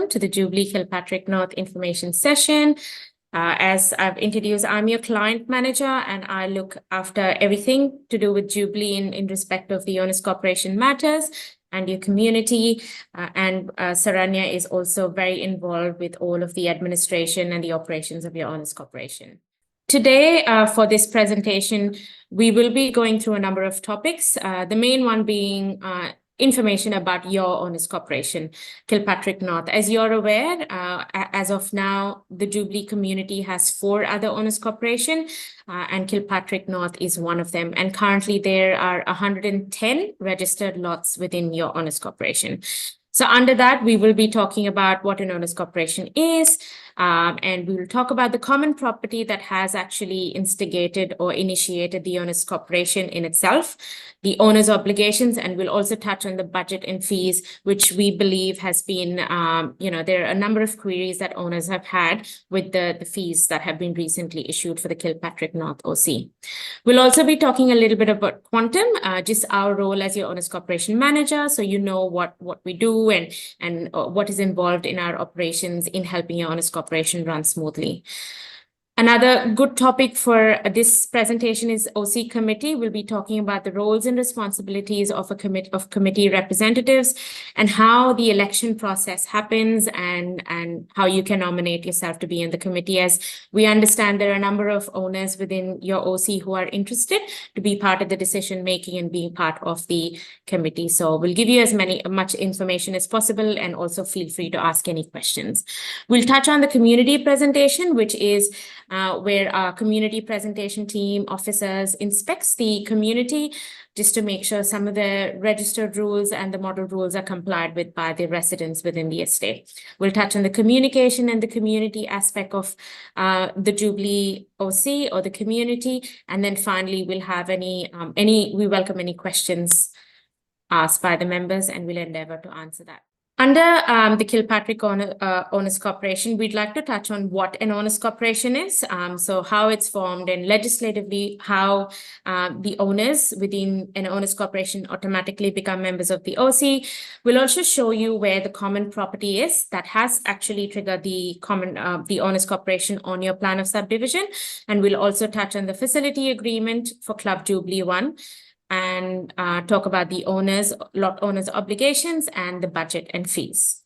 welcome to the Jubilee Kilpatrick North Information Session. As I've introduced, I'm your client manager and I look after everything to do with Jubilee in respect of the Owners Corporation matters and your community. Saranya is also very involved with all of the administration and the operations of your Owners Corporation. Today, for this presentation, we will be going through a number of topics, the main one being information about your Owners Corporation, Kilpatrick North. As you're aware, as of now, the Jubilee community has 4 other Owners Corporation, and Kilpatrick North is one of them. And currently there are 110 registered lots within your Owners Corporation. So under that, we will be talking about what an Owners Corporation is, and we will talk about the common property that has actually instigated or initiated the Owners Corporation in itself, the owner's obligations, and we'll also touch on the budget and fees, which we believe has been, there are a number of queries that owners have had with the fees that have been recently issued for the Kilpatrick North OC. We'll also be talking a little bit about Quantum, just our role as your Owners Corporation manager, so you know what we do and what is involved in our operations in helping your Owners Corporation run smoothly. Another good topic for this presentation is OC committee. We'll be talking about the roles and responsibilities of committee representatives and how the election process happens and how you can nominate yourself to be in the committee. As we understand, there are a number of owners within your OC who are interested to be part of the decision making and being part of the committee. So we'll give you as much information as possible, and also feel free to ask any questions. We'll touch on the community presentation, which is where our community presentation team officers inspects the community just to make sure some of the registered rules and the model rules are complied with by the residents within the estate. We'll touch on the communication and the community aspect of the Jubilee OC or the community. And then finally, we'll have we welcome any questions asked by the members, and we'll endeavor to answer that. Under the Kilpatrick Owners Corporation, we'd like to touch on what an Owners Corporation is, so how it's formed, and legislatively how the owners within an Owners Corporation automatically become members of the OC. We'll also show you where the common property is that has actually triggered the Owners Corporation on your plan of subdivision, and we'll also touch on the facility agreement for Club Jubilee 1. And talk about the lot owners' obligations and the budget and fees.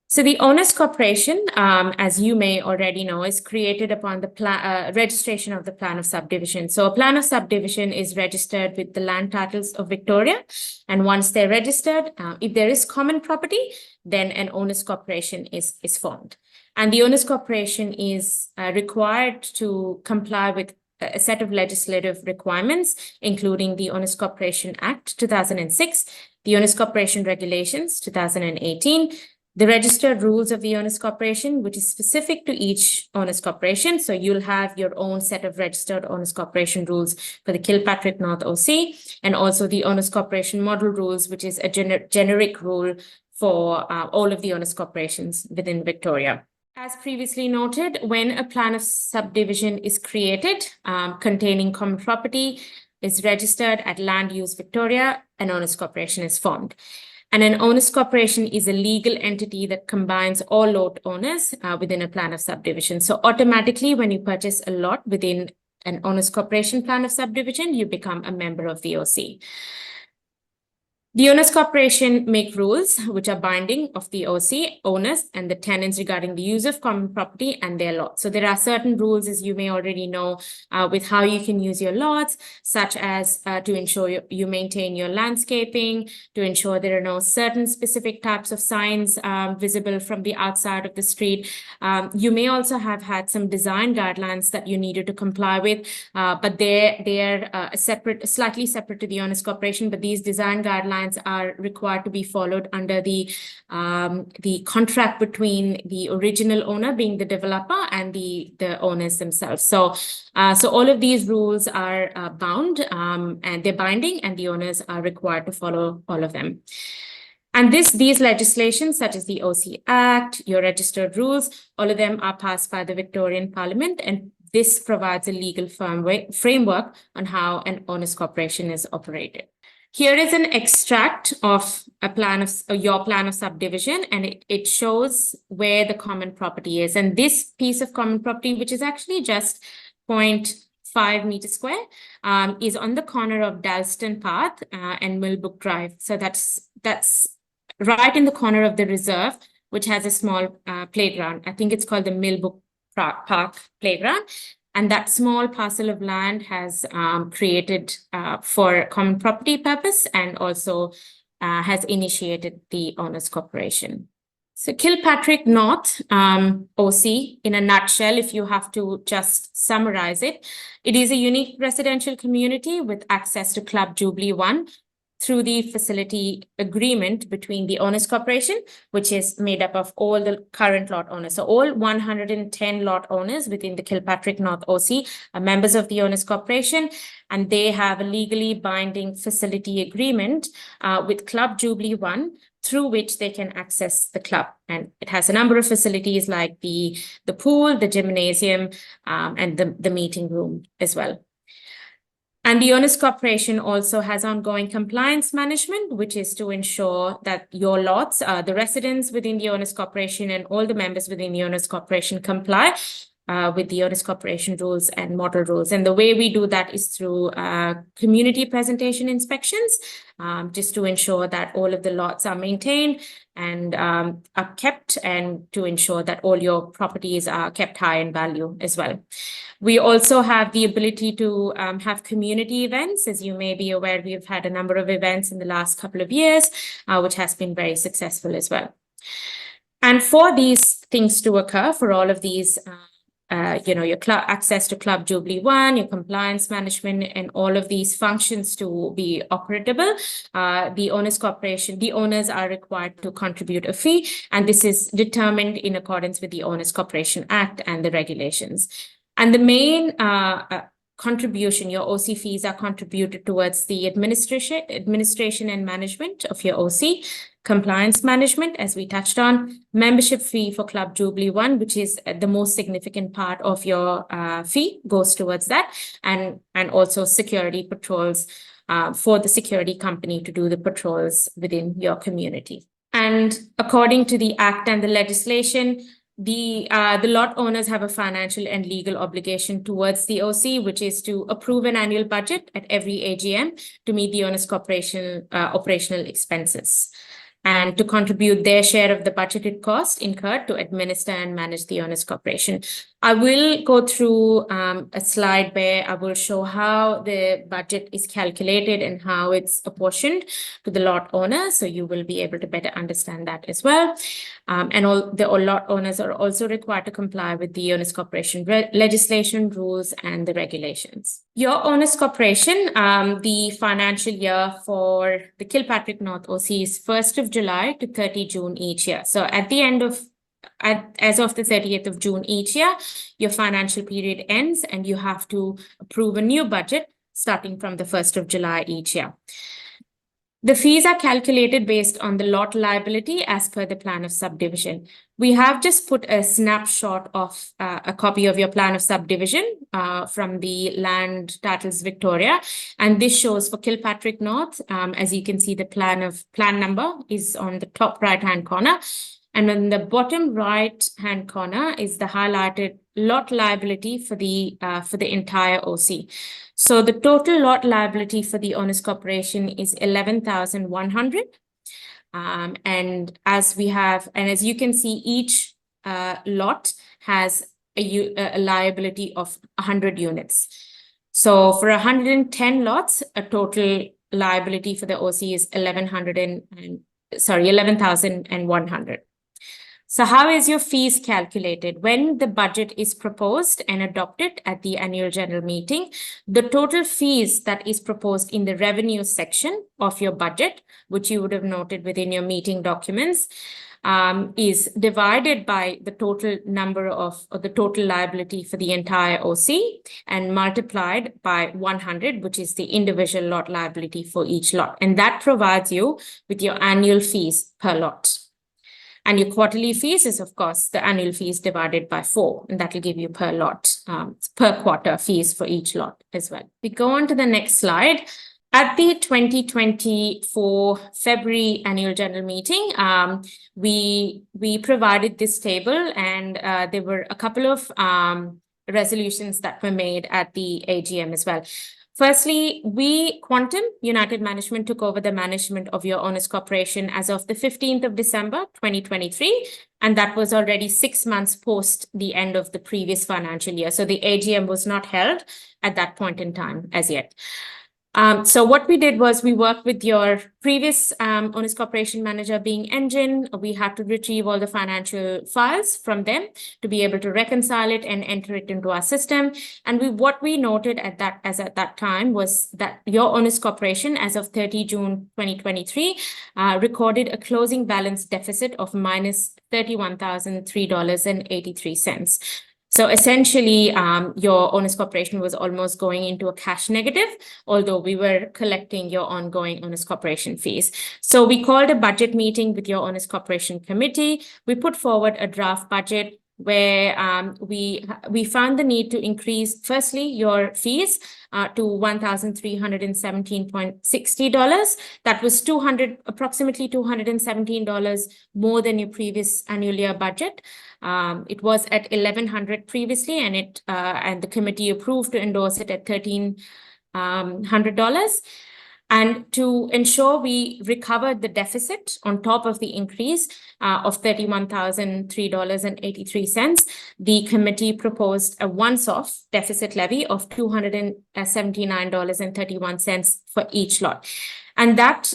So the Owners Corporation, as you may already know, is created upon the registration of the plan of subdivision. So a plan of subdivision is registered with the land titles of Victoria. And once they're registered, if there is common property, then an Owners Corporation is formed. And the Owners Corporation is required to comply with a set of legislative requirements, including the Owners Corporation Act 2006, the Owners Corporation Regulations 2018, the registered rules of the Owners Corporation, which is specific to each Owners Corporation. So you'll have your own set of registered Owners Corporation rules for the Kilpatrick North OC, and also the Owners Corporation Model Rules, which is a generic rule for all of the Owners Corporations within Victoria. As previously noted, when a plan of subdivision is created containing common property, is registered at Land Use Victoria, an Owners Corporation is formed. And an Owners Corporation is a legal entity that combines all lot owners within a plan of subdivision. So automatically, when you purchase a lot within an Owners Corporation plan of subdivision, you become a member of the OC. The Owners Corporation make rules which are binding of the OC, owners, and the tenants regarding the use of common property and their lots. So there are certain rules, as you may already know, with how you can use your lots, such as to ensure you maintain your landscaping, to ensure there are no certain specific types of signs visible from the outside of the street. You may also have had some design guidelines that you needed to comply with, but they're slightly separate to the Owners Corporation, but these design guidelines are required to be followed under the contract between the original owner, being the developer, and the owners themselves. So all of these rules are bound and they're binding, and the owners are required to follow all of them. And these legislations, such as the OC Act, your registered rules, all of them are passed by the Victorian Parliament, and this provides a legal framework on how an Owners Corporation is operated. Here is an extract of a plan of your plan of subdivision, and it shows where the common property is. And this piece of common property, which is actually just 0.5 meters square, is on the corner of Dalston Path and Millbrook Drive. So that's right in the corner of the reserve, which has a small playground. I think it's called the Millbrook Park Playground. And that small parcel of land has created for common property purpose and also has initiated the Owners Corporation. So Kilpatrick North, OC, in a nutshell, if you have to just summarize it, it is a unique residential community with access to Club Jubilee 1 through the facility agreement between the Owners Corporation, which is made up of all the current lot owners. So all 110 lot owners within the Kilpatrick North OC are members of the Owners Corporation, and they have a legally binding facility agreement with Club Jubilee 1, through which they can access the club. And it has a number of facilities like the pool, the gymnasium, and the meeting room as well. And the Owners Corporation also has ongoing compliance management, which is to ensure that your lots, the residents within the Owners Corporation and all the members within the Owners Corporation comply with the Owners Corporation rules and model rules. And the way we do that is through community presentation inspections, just to ensure that all of the lots are maintained and are kept, and to ensure that all your properties are kept high in value as well. We also have the ability to have community events. As you may be aware, we've had a number of events in the last couple of years, which has been very successful as well. And for these things to occur, for all of these, your access to Club Jubilee 1, your compliance management, and all of these functions to be operable, the Owners Corporation, the owners are required to contribute a fee, and this is determined in accordance with the Owners Corporation Act and the regulations. And the main contribution, your OC fees are contributed towards the administration and management of your OC, compliance management, as we touched on, membership fee for Club Jubilee 1, which is the most significant part of your fee, goes towards that, and also security patrols for the security company to do the patrols within your community. And according to the Act and the legislation, the lot owners have a financial and legal obligation towards the OC, which is to approve an annual budget at every AGM to meet the Owners Corporation operational expenses, and to contribute their share of the budgeted cost incurred to administer and manage the Owners Corporation. I will go through a slide where I will show how the budget is calculated and how it's apportioned to the lot owner, so you will be able to better understand that as well. And all lot owners are also required to comply with the Owners Corporation legislation, rules, and the regulations. Your Owners Corporation, the financial year for the Kilpatrick North OC is 1st of July to 30 June each year. So at the end of as of the 30th of June each year, your financial period ends and you have to approve a new budget starting from the 1st of July each year. The fees are calculated based on the lot liability as per the plan of subdivision. We have just put a snapshot of a copy of your plan of subdivision from the Land Titles Victoria. And this shows for Kilpatrick North, as you can see, the plan number is on the top right-hand corner. And on the bottom right-hand corner is the highlighted lot liability for the entire OC. So the total lot liability for the Owners Corporation is 11,100. And as you can see, each lot has a liability of 100 units. So for 110 lots, a total liability for the OC is 11,100. So how is your fees calculated? When the budget is proposed and adopted at the annual general meeting, the total fees that is proposed in the revenue section of your budget, which you would have noted within your meeting documents, is divided by the total number of, or the total liability for the entire OC, and multiplied by 100, which is the individual lot liability for each lot. And that provides you with your annual fees per lot. And your quarterly fees is, of course, the annual fees divided by 4, and that will give you per lot, per quarter fees for each lot as well. We go on to the next slide. At the 2024 February annual general meeting, we provided this table, and there were a couple of resolutions that were made at the AGM as well. Firstly, Quantum United Management took over the management of your Honest Corporation as of the 15th of December, 2023, and that was already 6 months post the end of the previous financial year. So the AGM was not held at that point in time as yet. So what we did was we worked with your previous Honest Corporation manager, being Engine. We had to retrieve all the financial files from them to be able to reconcile it and enter it into our system. And what we noted at that time was that your Honest Corporation, as of 30 June 2023, recorded a closing balance deficit of minus $31,003.83. So essentially, your Honest Corporation was almost going into a cash negative, although we were collecting your ongoing Honest Corporation fees. So we called a budget meeting with your Honest Corporation committee. We put forward a draft budget where we found the need to increase, firstly, your fees to $1,317.60. That was approximately $217 more than your previous annual year budget. It was at $1,100 previously, and the committee approved to endorse it at $1,300. And to ensure we recovered the deficit on top of the increase of $31,003.83, the committee proposed a once-off deficit levy of $279.31 for each lot. And that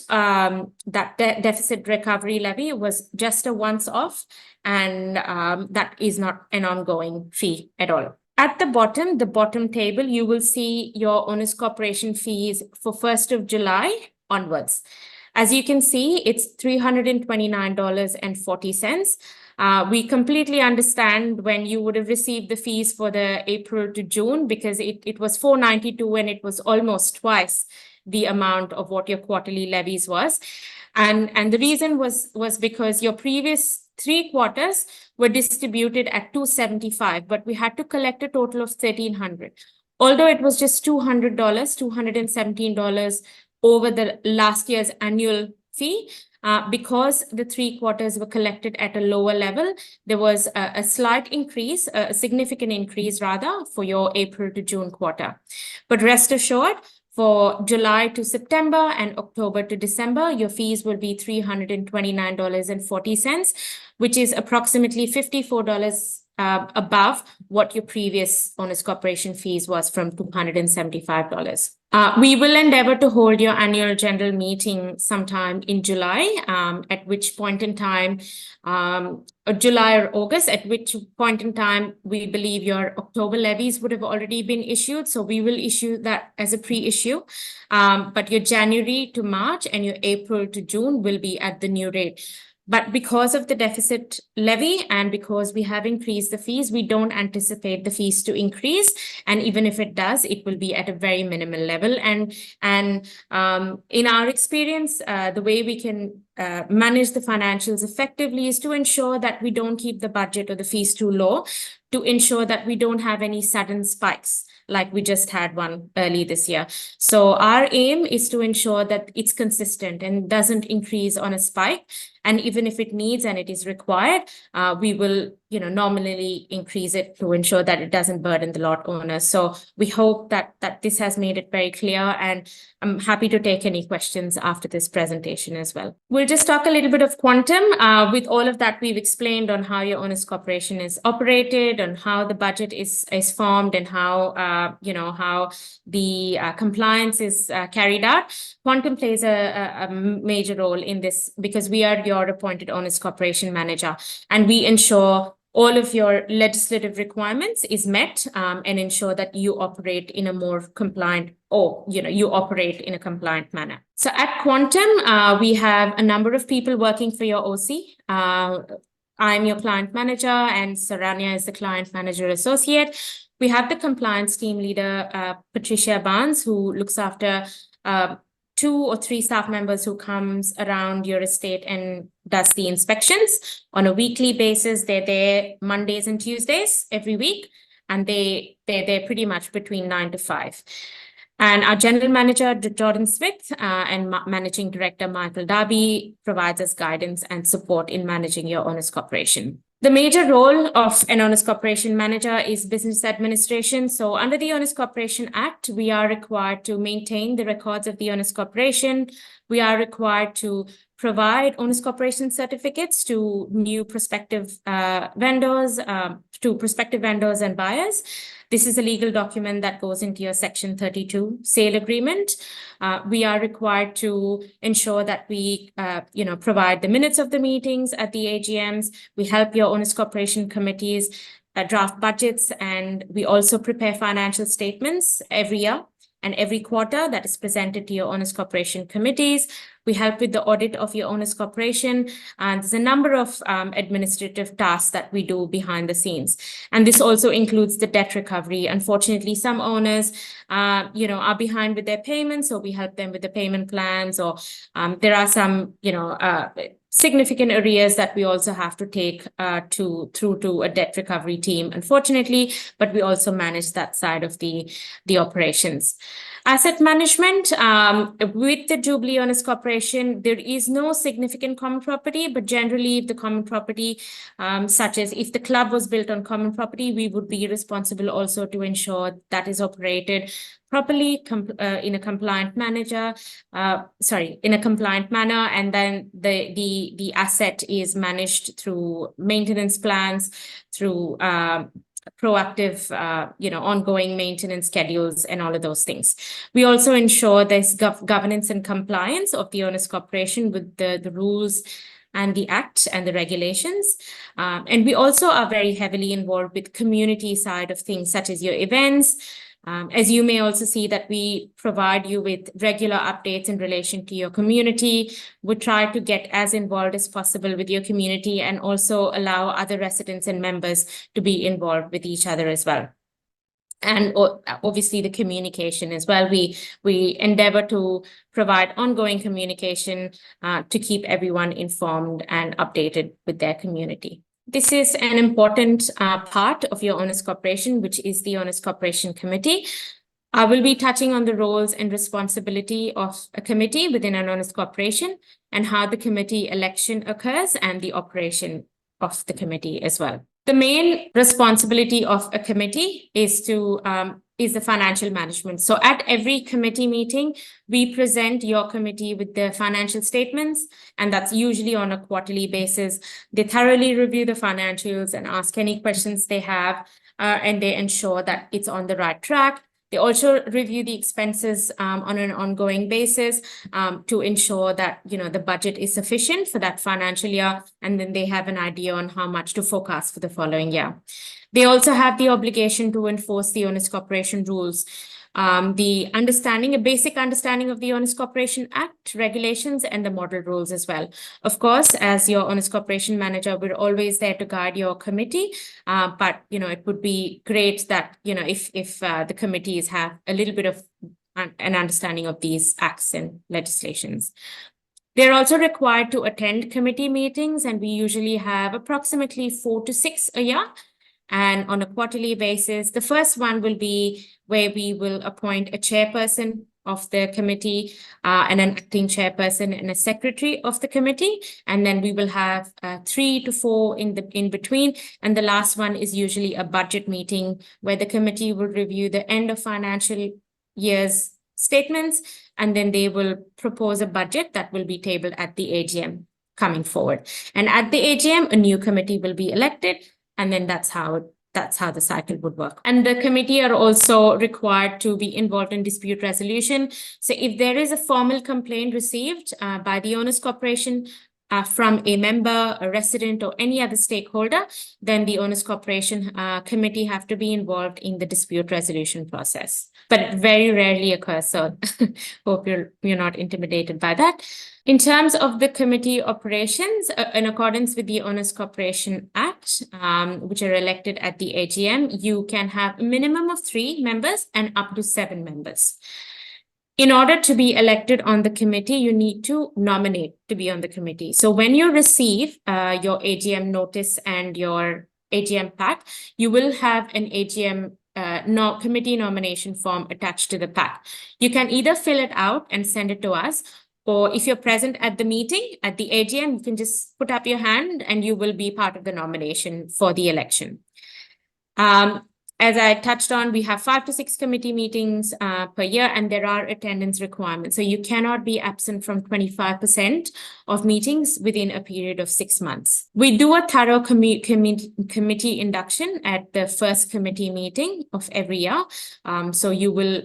deficit recovery levy was just a once-off, and that is not an ongoing fee at all. At the bottom table, you will see your Honest Corporation fees for 1st of July onwards. As you can see, it's $329.40. We completely understand when you would have received the fees for the April to June, because it was $492 and it was almost twice the amount of what your quarterly levies was. And the reason was because your previous 3 quarters were distributed at $275, but we had to collect a total of $1,300. Although it was just $217 over the last year's annual fee, because the 3 quarters were collected at a lower level, there was a slight increase, a significant increase rather, for your April to June quarter. But rest assured, for July to September and October to December, your fees will be $329.40, which is approximately $54 above what your previous Honest Corporation fees was, from $275. We will endeavor to hold your annual general meeting sometime in July, at which point in time, July or August, at which point in time we believe your October levies would have already been issued. So we will issue that as a pre-issue. But your January to March and your April to June will be at the new rate. But because of the deficit levy and because we have increased the fees, we don't anticipate the fees to increase. And even if it does, it will be at a very minimal level. And in our experience, the way we can manage the financials effectively is to ensure that we don't keep the budget or the fees too low, to ensure that we don't have any sudden spikes like we just had one early this year. So our aim is to ensure that it's consistent and doesn't increase on a spike. And even if it needs and it is required, we will, nominally increase it to ensure that it doesn't burden the lot owners. So we hope that this has made it very clear, and I'm happy to take any questions after this presentation as well. We'll just talk a little bit of Quantum. With all of that, we've explained on how your Honest Corporation is operated, and how the budget is formed, and how how the compliance is carried out. Quantum plays a major role in this, because we are your appointed Honest Corporation manager, and we ensure all of your legislative requirements is met, and ensure that you operate in a more compliant, you operate in a compliant manner. So at Quantum, we have a number of people working for your OC. I'm your client manager, and Saranya is the client manager associate. We have the compliance team leader, Patricia Barnes, who looks after 2 or 3 staff members who comes around your estate and does the inspections on a weekly basis. They're there Mondays and Tuesdays every week, and they're there pretty much between 9 to 5. And our general manager, Jordan Smith, and managing director, Michael Darby, provides us guidance and support in managing your honest corporation. The major role of an honest corporation manager is business administration. So under the Honest Corporation Act, we are required to maintain the records of the honest corporation. We are required to provide honest corporation certificates to new prospective vendors, and buyers. This is a legal document that goes into your Section 32 sale agreement. We are required to ensure that we, provide the minutes of the meetings at the AGMs. We help your honest corporation committees draft budgets, and we also prepare financial statements every year and every quarter that is presented to your honest corporation committees. We help with the audit of your honest corporation, and there's a number of administrative tasks that we do behind the scenes. And this also includes the debt recovery. Unfortunately, some owners, are behind with their payments, so we help them with the payment plans, or there are some, significant arrears that we also have to take through to a debt recovery team, unfortunately, but we also manage that side of the operations. Asset management, with the Jubilee Honest Corporation, there is no significant common property, but generally if the common property, such as if the club was built on common property, we would be responsible also to ensure that is operated properly in a compliant manner, and then the asset is managed through maintenance plans, through proactive, ongoing maintenance schedules and all of those things. We also ensure there's governance and compliance of the honest corporation with the rules and the act and the regulations. And we also are very heavily involved with community side of things, such as your events. As you may also see that we provide you with regular updates in relation to your community. We try to get as involved as possible with your community and also allow other residents and members to be involved with each other as well. And obviously the communication as well. We endeavor to provide ongoing communication to keep everyone informed and updated with their community. This is an important part of your honest corporation, which is the Honest Corporation Committee. I will be touching on the roles and responsibility of a committee within an honest corporation and how the committee election occurs and the operation of the committee as well. The main responsibility of a committee is the financial management. So at every committee meeting, we present your committee with the financial statements, and that's usually on a quarterly basis. They thoroughly review the financials and ask any questions they have, and they ensure that it's on the right track. They also review the expenses on an ongoing basis to ensure that the budget is sufficient for that financial year, and then they have an idea on how much to forecast for the following year. They also have the obligation to enforce the Honest Corporation rules. A basic understanding of the Honest Corporation Act, regulations, and the model rules as well. Of course, as your Honest Corporation Manager, we're always there to guide your committee. But it would be great that if the committees have a little bit of an understanding of these acts and legislations. They're also required to attend committee meetings, and we usually have approximately 4 to 6 a year. And on a quarterly basis, the first one will be where we will appoint a chairperson of the committee and an acting chairperson and a secretary of the committee. And then we will have 3 to 4 in between. And the last one is usually a budget meeting where the committee will review the end of financial year's statements, and then they will propose a budget that will be tabled at the AGM coming forward. And at the AGM, a new committee will be elected. And then that's how the cycle would work. And the committee are also required to be involved in dispute resolution. So if there is a formal complaint received by the Honest Corporation from a member, a resident, or any other stakeholder, then the Honest Corporation Committee have to be involved in the dispute resolution process. But it very rarely occurs, so hope you're not intimidated by that. In terms of the committee operations, in accordance with the Honest Corporation Act, which are elected at the AGM, you can have a minimum of 3 members and up to 7 members. In order to be elected on the committee, you need to nominate to be on the committee. So when you receive your AGM notice and your AGM pack, you will have an AGM committee nomination form attached to the pack. You can either fill it out and send it to us, or if you're present at the meeting, at the AGM, you can just put up your hand and you will be part of the nomination for the election. As I touched on, we have 5 to 6 committee meetings per year, and there are attendance requirements. So you cannot be absent from 25% of meetings within a period of 6 months. We do a thorough committee induction at the first committee meeting of every year. So you will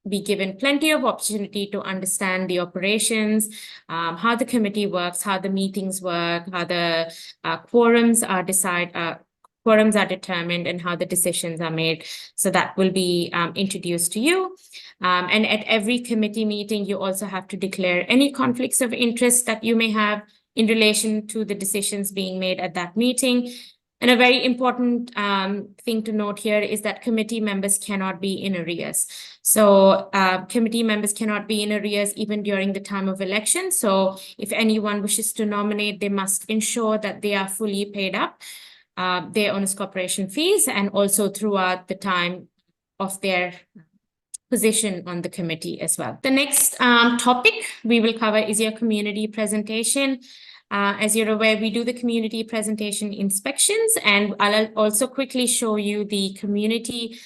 be given plenty of opportunity to understand the operations, how the committee works, how the meetings work, how the quorums are determined, and how the decisions are made. So that will be introduced to you. And at every committee meeting, you also have to declare any conflicts of interest that you may have in relation to the decisions being made at that meeting. And a very important thing to note here is that committee members cannot be in arrears. So committee members cannot be in arrears even during the time of election. So if anyone wishes to nominate, they must ensure that they are fully paid up their owners corporation fees, and also throughout the time of their position on the committee as well. The next topic we will cover is your community presentation. As you're aware, we do the community presentation inspections, and I'll also quickly show you the community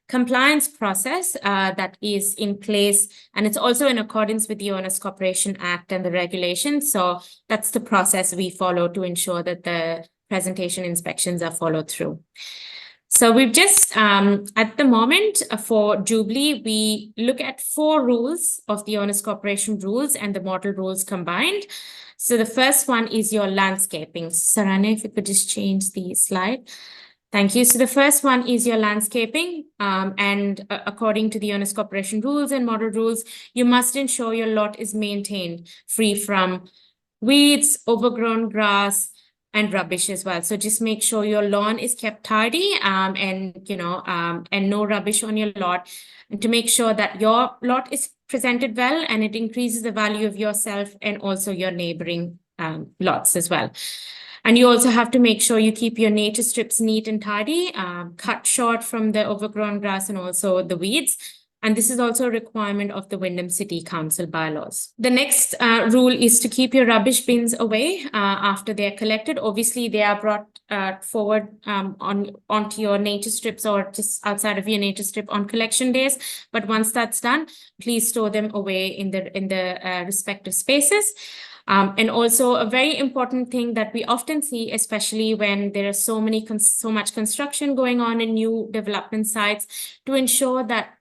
compliance process that is in place, and it's also in accordance with the Owners Corporation Act and the regulations. So that's the process we follow to ensure that the presentation inspections are followed through. So we've just, at the moment for Jubilee, we look at 4 rules of the Owners Corporation rules and the model rules combined. So the first one is your landscaping. Saranya, if you could just change the slide. Thank you. So the first one is your landscaping. And according to the Owners Corporation rules and model rules, you must ensure your lot is maintained free from weeds, overgrown grass, and rubbish as well. So just make sure your lawn is kept tidy and no rubbish on your lot, and to make sure that your lot is presented well and it increases the value of yourself and also your neighboring lots as well. And you also have to make sure you keep your nature strips neat and tidy, cut short from the overgrown grass and also the weeds. And this is also a requirement of the Wyndham City Council bylaws. The next rule is to keep your rubbish bins away after they're collected. Obviously, they are brought forward onto your nature strips or just outside of your nature strip on collection days. But once that's done, please store them away in the respective spaces. And also a very important thing that we often see, especially when there is so much construction going on in new development sites, to ensure that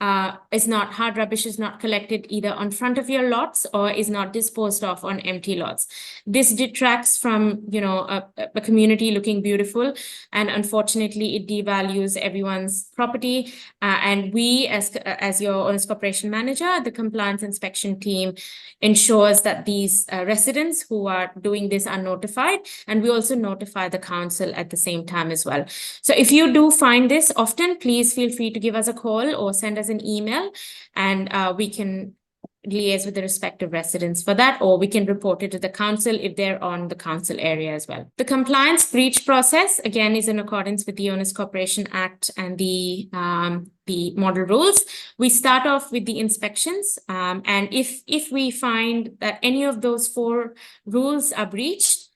hard rubbish is not collected either on front of your lots or is not disposed of on empty lots. This detracts from, a community looking beautiful, and unfortunately it devalues everyone's property. And we, as your Owners Corporation manager, the compliance inspection team ensures that these residents who are doing this are notified, and we also notify the council at the same time as well. So if you do find this often, please feel free to give us a call or send us an email, and we can liaise with the respective residents for that, or we can report it to the council if they're on the council area as well. The compliance breach process, again, is in accordance with the Owners Corporation Act and the model rules. We start off with the inspections, and if we find that any of those 4 rules are breached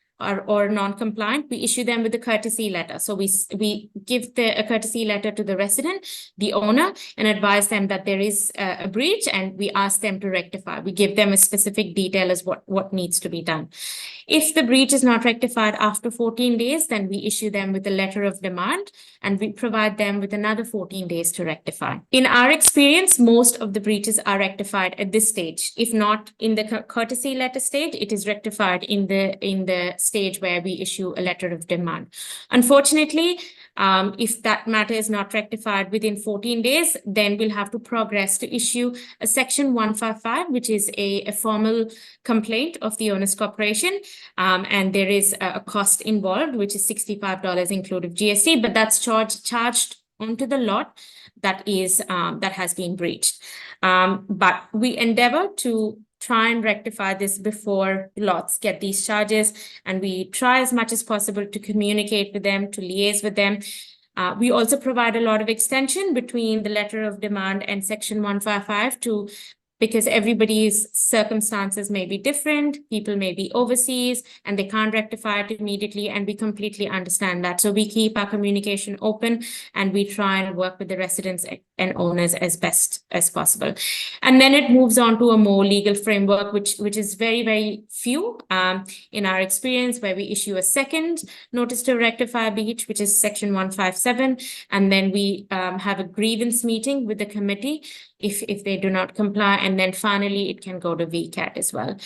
or non-compliant, we issue them with a courtesy letter. So we give a courtesy letter to the resident, the owner, and advise them that there is a breach, and we ask them to rectify. We give them a specific detail as what needs to be done. If the breach is not rectified after 14 days, then we issue them with a letter of demand, and we provide them with another 14 days to rectify. In our experience, most of the breaches are rectified at this stage. If not in the courtesy letter stage, it is rectified in the stage where we issue a letter of demand. Unfortunately, if that matter is not rectified within 14 days, then we'll have to progress to issue a Section 155, which is a formal complaint of the Owners Corporation. And there is a cost involved, which is $65 including GST, but that's charged onto the lot that has been breached. But we endeavor to try and rectify this before lots get these charges, and we try as much as possible to communicate with them, to liaise with them. We also provide a lot of extension between the letter of demand and Section 155 because everybody's circumstances may be different. People may be overseas and they can't rectify it immediately, and we completely understand that. So we keep our communication open and we try and work with the residents and owners as best as possible. And then it moves on to a more legal framework, which is very, very few in our experience, where we issue a second notice to rectify breach, which is Section 157. And then we have a grievance meeting with the committee if they do not comply, and then finally it can go to VCAT as well.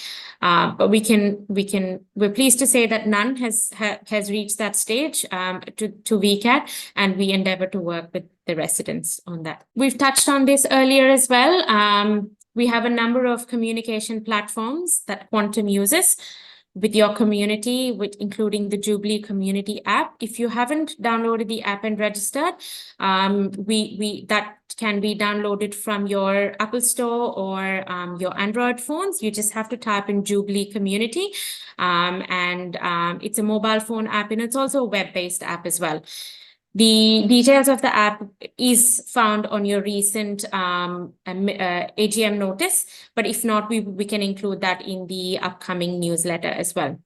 But we're pleased to say that none has reached that stage to VCAT, and we endeavor to work with the residents on that. We've touched on this earlier as well. We have a number of communication platforms that Quantum uses with your community, including the Jubilee Community app. If you haven't downloaded the app and registered, that can be downloaded from your Apple Store or your Android phones. You just have to type in Jubilee Community, and it's a mobile phone app, and it's also a web-based app as well. The details of the app is found on your recent AGM notice, but if not, we can include that in the upcoming newsletter as well.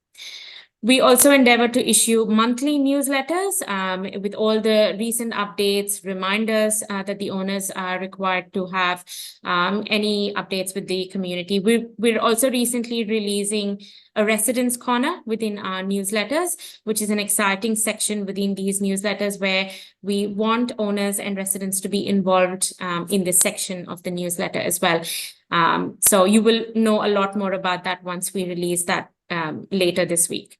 We also endeavor to issue monthly newsletters with all the recent updates, reminders that the owners are required to have, any updates with the community. We're also recently releasing a residence corner within our newsletters, which is an exciting section within these newsletters where we want owners and residents to be involved in this section of the newsletter as well. So you will know a lot more about that once we release that later this week.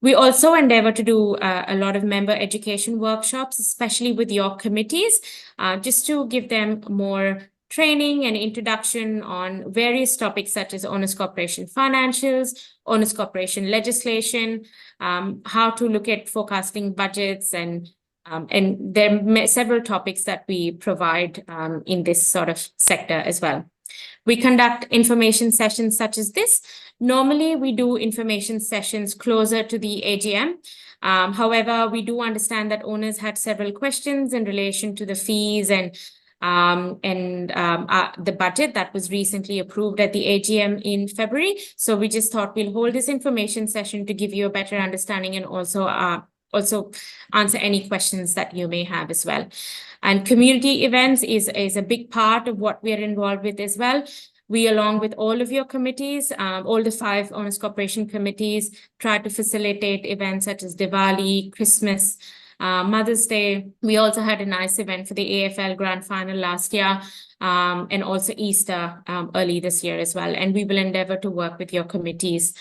We also endeavor to do a lot of member education workshops, especially with your committees, just to give them more training and introduction on various topics such as owners corporation financials, owners corporation legislation, how to look at forecasting budgets, and there are several topics that we provide in this sort of sector as well. We conduct information sessions such as this. Normally, we do information sessions closer to the AGM. However, we do understand that owners had several questions in relation to the fees and the budget that was recently approved at the AGM in February. So we just thought we'll hold this information session to give you a better understanding and also answer any questions that you may have as well. And community events is a big part of what we are involved with as well. We, along with all of your committees, all the 5 Owners Corporation committees, try to facilitate events such as Diwali, Christmas, Mother's Day. We also had a nice event for the AFL Grand Final last year, and also Easter early this year as well. And we will endeavor to work with your committees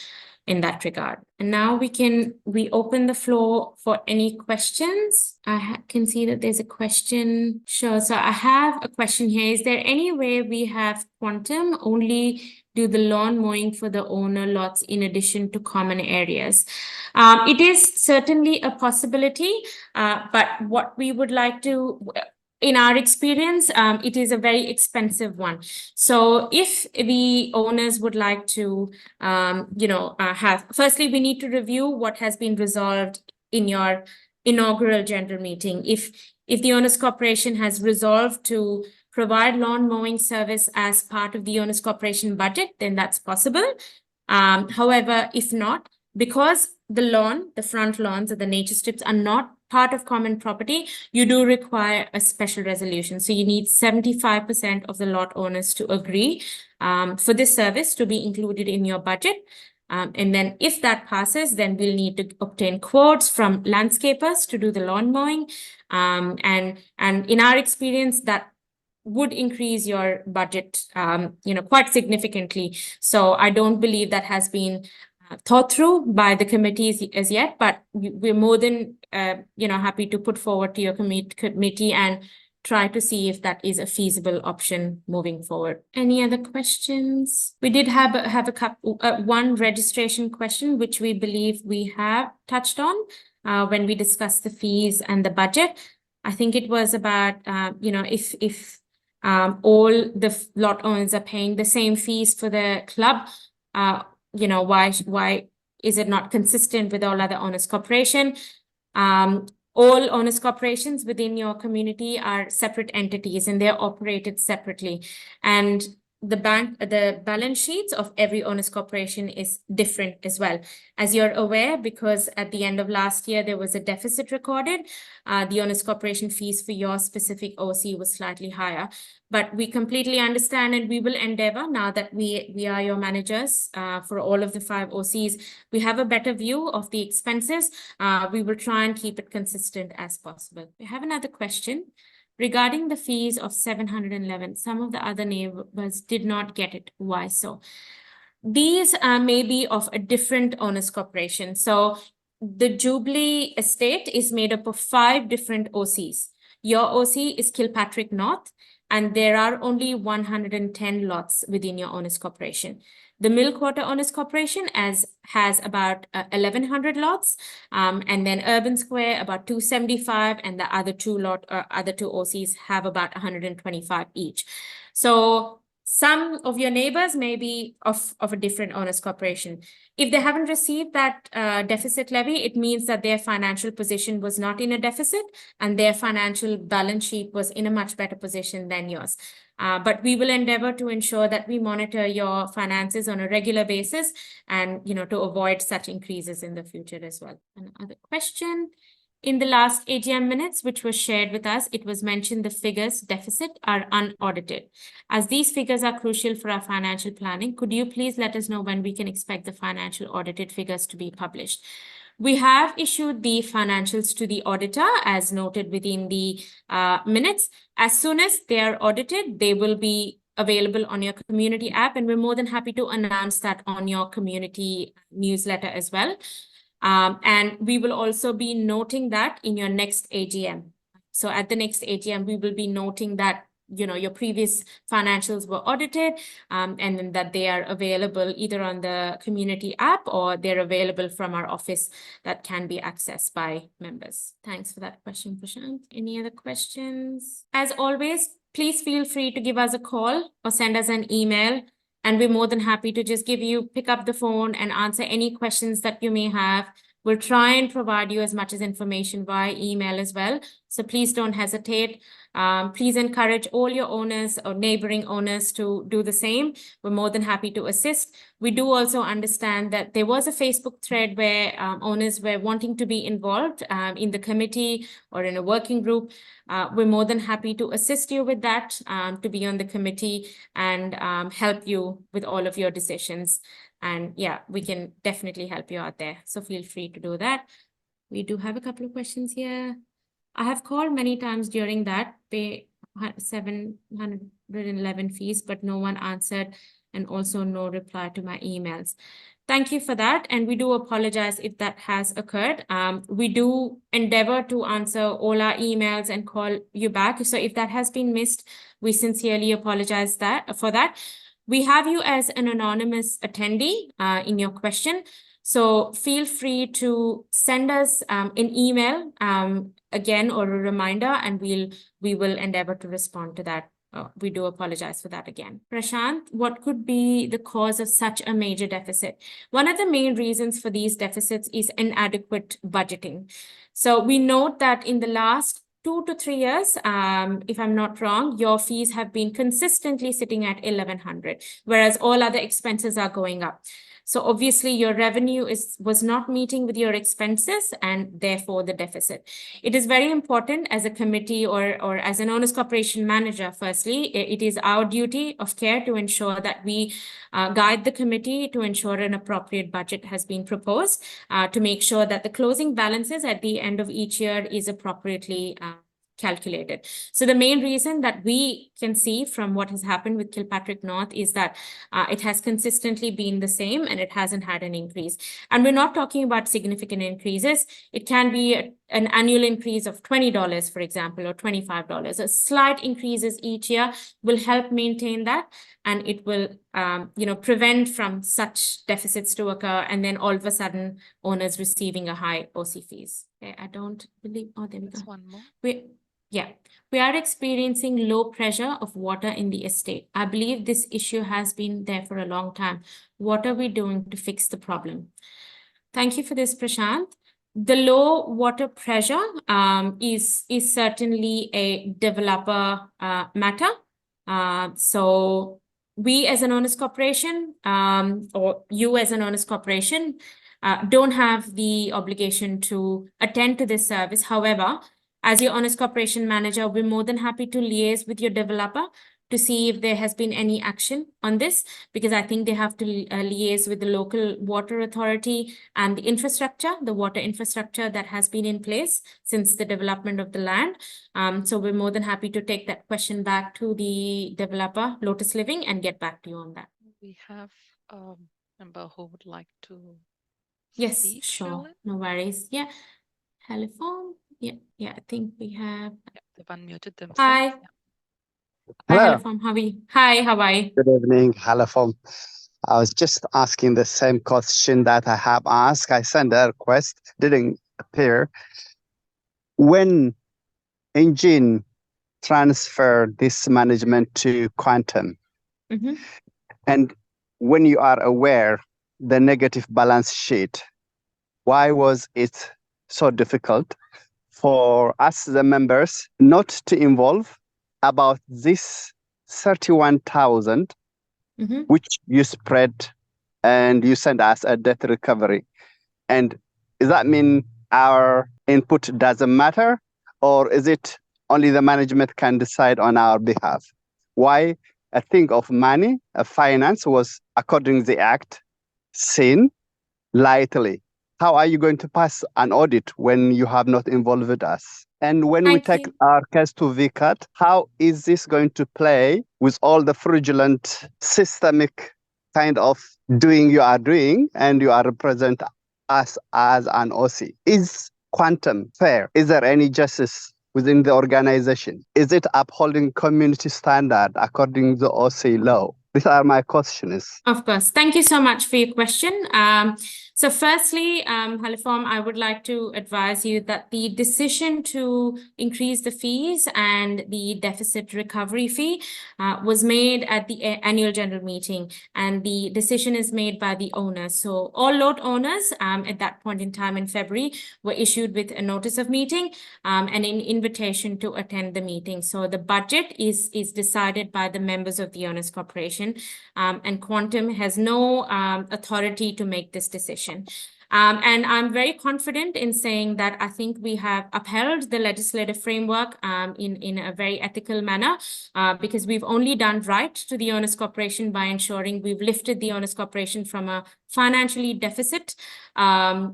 in that regard. And now we open the floor for any questions. I can see that there's a question. Sure. So I have a question here. Is there any way we have Quantum only do the lawn mowing for the owner lots in addition to common areas? It is certainly a possibility, but what we would like to, in our experience, it is a very expensive one. So if the owners would like to, firstly, we need to review what has been resolved in your inaugural general meeting. If the Owners Corporation has resolved to provide lawn mowing service as part of the Owners Corporation budget, then that's possible. However, if not, because the front lawns or the nature strips are not part of common property, you do require a special resolution. So you need 75% of the lot owners to agree for this service to be included in your budget. And then if that passes, then we'll need to obtain quotes from landscapers to do the lawn mowing. And in our experience, that would increase your budget, quite significantly. So I don't believe that has been thought through by the committees as yet, but we're more than happy to put forward to your committee and try to see if that is a feasible option moving forward. Any other questions? We did have a couple, one registration question, which we believe we have touched on when we discussed the fees and the budget. I think it was about if all the lot owners are paying the same fees for the club, why is it not consistent with all other owners corporation? all honest corporations within your community are separate entities and they're operated separately. And the balance sheets of every honest corporation is different as well. As you're aware, because at the end of last year, there was a deficit recorded, the honest corporation fees for your specific OC was slightly higher. But we completely understand and we will endeavor, now that we are your managers for all of the 5 OCs, we have a better view of the expenses. We will try and keep it consistent as possible. We have another question. Regarding the fees of 711, some of the other neighbors did not get it. Why so? These may be of a different honest corporation. So the Jubilee estate is made up of 5 different OCs. Your OC is Kilpatrick North, and there are only 110 lots within your honest corporation. The Millquarter Honest Corporation has about 1,100 lots, and then Urban Square about 275, and the other two OCs have about 125 each. So some of your neighbors may be of a different honest corporation. If they haven't received that deficit levy, it means that their financial position was not in a deficit and their financial balance sheet was in a much better position than yours. But we will endeavor to ensure that we monitor your finances on a regular basis and, to avoid such increases in the future as well. Another question. In the last AGM minutes, which was shared with us, it was mentioned the figures deficit are unaudited. As these figures are crucial for our financial planning, could you please let us know when we can expect the financial audited figures to be published? We have issued the financials to the auditor as noted within the minutes. As soon as they are audited, they will be available on your community app, and we're more than happy to announce that on your community newsletter as well. And we will also be noting that in your next AGM. So at the next AGM, we will be noting that, your previous financials were audited, and then that they are available either on the community app or they're available from our office that can be accessed by members. Thanks for that question, Prashant. Any other questions? As always, please feel free to give us a call or send us an email. And we're more than happy to just pick up the phone and answer any questions that you may have. We'll try and provide you as much as information via email as well. So please don't hesitate. Please encourage all your owners or neighboring owners to do the same. We're more than happy to assist. We do also understand that there was a Facebook thread where owners were wanting to be involved in the committee or in a working group. We're more than happy to assist you with that, to be on the committee and help you with all of your decisions. And yeah, we can definitely help you out there. So feel free to do that. We do have a couple of questions here. I have called many times during that, pay 711 fees, but no one answered, and also no reply to my emails. Thank you for that. And we do apologize if that has occurred. We do endeavor to answer all our emails and call you back. So if that has been missed, we sincerely apologize for that. We have you as an anonymous attendee in your question. So feel free to send us an email again or a reminder, and we will endeavor to respond to that. We do apologize for that again. Prashant, what could be the cause of such a major deficit? One of the main reasons for these deficits is inadequate budgeting. So we note that in the last 2 to 3 years, if I'm not wrong, your fees have been consistently sitting at 1,100, whereas all other expenses are going up. So obviously your revenue was not meeting with your expenses and therefore the deficit. It is very important as a committee or as an honest corporation manager, firstly, it is our duty of care to ensure that we guide the committee to ensure an appropriate budget has been proposed to make sure that the closing balances at the end of each year is appropriately calculated. So the main reason that we can see from what has happened with Kilpatrick North is that it has consistently been the same and it hasn't had an increase. And we're not talking about significant increases. It can be an annual increase of $20, for example, or $25. A slight increases each year will help maintain that, and it will prevent from such deficits to occur, and then all of a sudden owners receiving a high OC fees. Okay, I don't believe, oh, there we go. One more. We are experiencing low pressure of water in the estate. I believe this issue has been there for a long time. What are we doing to fix the problem? Thank you for this, Prashant. The low water pressure is certainly a developer matter. So we as an owners corporation, or you as an owners corporation, don't have the obligation to attend to this service. However, as your owners corporation manager, we're more than happy to liaise with your developer to see if there has been any action on this, because I think they have to liaise with the local water authority and the infrastructure, the water infrastructure that has been in place since the development of the land. So we're more than happy to take that question back to the developer, Lotus Living, and get back to you on that. We have a member who would like to Yes, speak, sure. Charlotte. No worries. Yeah. Telephone. Yeah, I think we have. Yeah, they've unmuted themselves. Hi. Yeah. Hi, Hello. Halifam. How are you? Hi, how are you? Good evening, Halafom. I was just asking the same question that I have asked. I sent a request, didn't appear. When Engine transferred this management to Quantum, and when you are aware the negative balance sheet, why was it so difficult for us, the members, not to involve about this 31,000 which you spread and you send us a debt recovery? And does that mean our input doesn't matter, or is it only the management can decide on our behalf? Why a thing of money, a finance was, according to the act, seen lightly? How are you going to pass an audit when you have not involved us? And when we take our case to VCAT, how is this going to play with all the fraudulent systemic kind of doing you are doing, and you are represent us as an OC? Is Quantum fair? Is there any justice within the organization? Is it upholding community standard according to the OC law? These are my questions. Of course. Thank you so much for your question. So firstly, Halifam, I would like to advise you that the decision to increase the fees and the deficit recovery fee was made at the annual general meeting, and the decision is made by the owners. So all lot owners at that point in time in February were issued with a notice of meeting and an invitation to attend the meeting. So the budget is decided by the members of the owners corporation, and Quantum has no authority to make this decision. And I'm very confident in saying that I think we have upheld the legislative framework in a very ethical manner, because we've only done right to the owners corporation by ensuring we've lifted the owners corporation from a financially deficit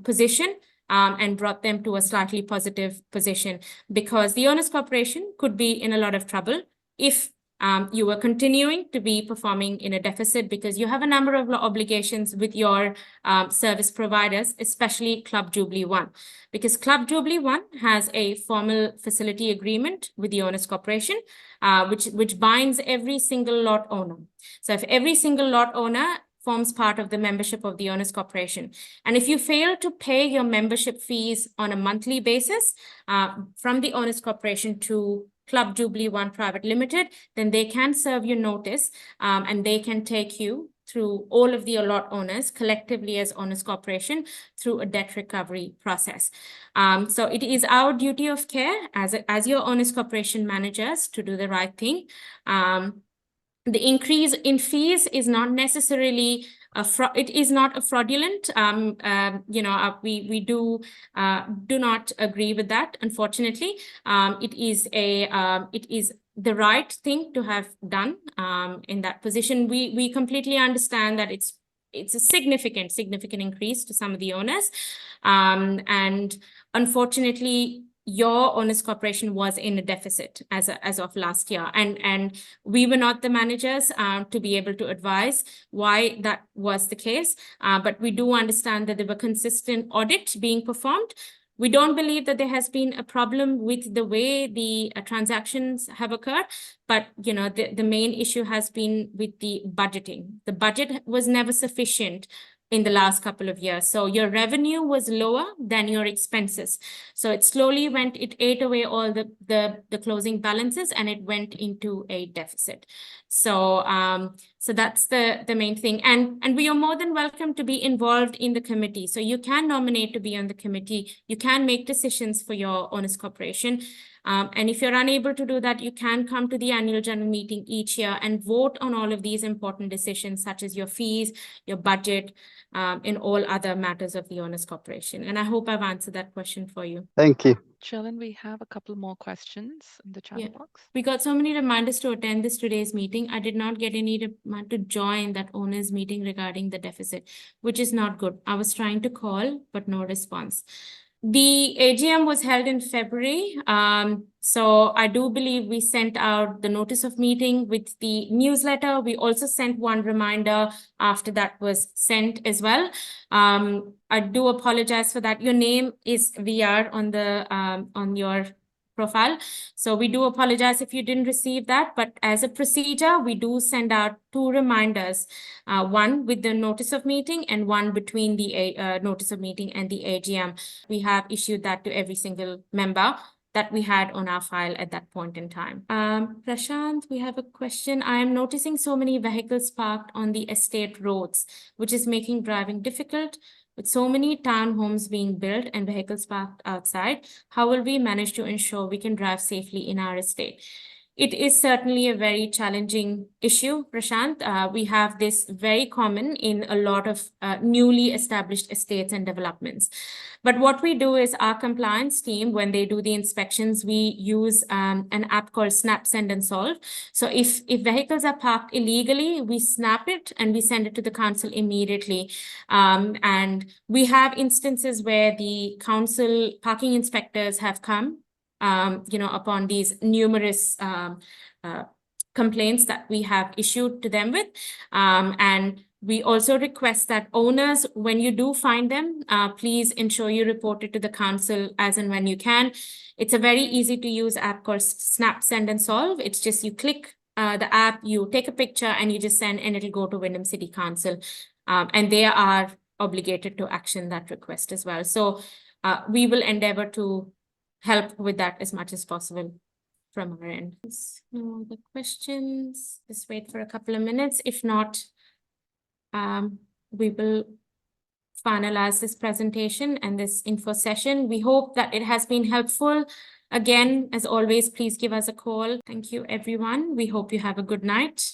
position and brought them to a slightly positive position, because the owners corporation could be in a lot of trouble if you were continuing to be performing in a deficit, because you have a number of obligations with your service providers, especially Club Jubilee One, because Club Jubilee One has a formal facility agreement with the owners corporation, which binds every single lot owner. So if every single lot owner forms part of the membership of the owners corporation, and if you fail to pay your membership fees on a monthly basis from the owners corporation to Club Jubilee One Private Limited, then they can serve you notice and they can take you through all of the lot owners collectively as owners corporation through a debt recovery process. So it is our duty of care as your owners corporation managers to do the right thing. The increase in fees is not necessarily it is not a fraudulent. We do not agree with that. Unfortunately, it is the right thing to have done in that position. We completely understand that it's a significant increase to some of the owners, and unfortunately, your owners corporation was in a deficit as of last year, and we were not the managers to be able to advise why that was the case, but we do understand that there were consistent audits being performed. We don't believe that there has been a problem with the way the transactions have occurred, but the main issue has been with the budgeting. The budget was never sufficient in the last couple of years. So your revenue was lower than your expenses. So it slowly it ate away all the closing balances, and it went into a deficit. So So that's the main thing. And we are more than welcome to be involved in the committee. So you can nominate to be on the committee. You can make decisions for your owners corporation. And if you're unable to do that, you can come to the annual general meeting each year and vote on all of these important decisions, such as your fees, your budget, and all other matters of the owners corporation. And I hope I've answered that question for you. Thank you. Chilin, we have a couple more questions in the chat Yeah. box. We got so many reminders to attend today's meeting. I did not get any reminder to join that owners meeting regarding the deficit, which is not good. I was trying to call, but no response. The AGM was held in February. So I do believe we sent out the notice of meeting with the newsletter. We also sent one reminder after that was sent as well. I do apologize for that. Your name is VR on your profile. So we do apologize if you didn't receive that, but as a procedure, we do send out 2 reminders, one with the notice of meeting and one between the notice of meeting and the AGM. We have issued that to every single member that we had on our file at that point in time. Prashant, we have a question. I am noticing so many vehicles parked on the estate roads, which is making driving difficult. With so many townhomes being built and vehicles parked outside, how will we manage to ensure we can drive safely in our estate? It is certainly a very challenging issue, Prashant. We have this very common in a lot of newly established estates and developments. But what we do is our compliance team, when they do the inspections, we use an app called Snap, Send, and Solve. So if vehicles are parked illegally, we snap it and we send it to the council immediately. And we have instances where the council parking inspectors have come upon these numerous complaints that we have issued to them with. And we also request that owners, when you do find them, please ensure you report it to the council as and when you can. It's a very easy to use app called Snap, Send, and Solve. It's just you click the app, you take a picture, and you just send, and it'll go to Wyndham City Council. And they are obligated to action that request as well. So we will endeavor to help with that as much as possible from our end. No other questions. Just wait for a couple of minutes. If not, we will finalize this presentation and this info session. We hope that it has been helpful. Again, as always, please give us a call. Thank you, everyone. We hope you have a good night.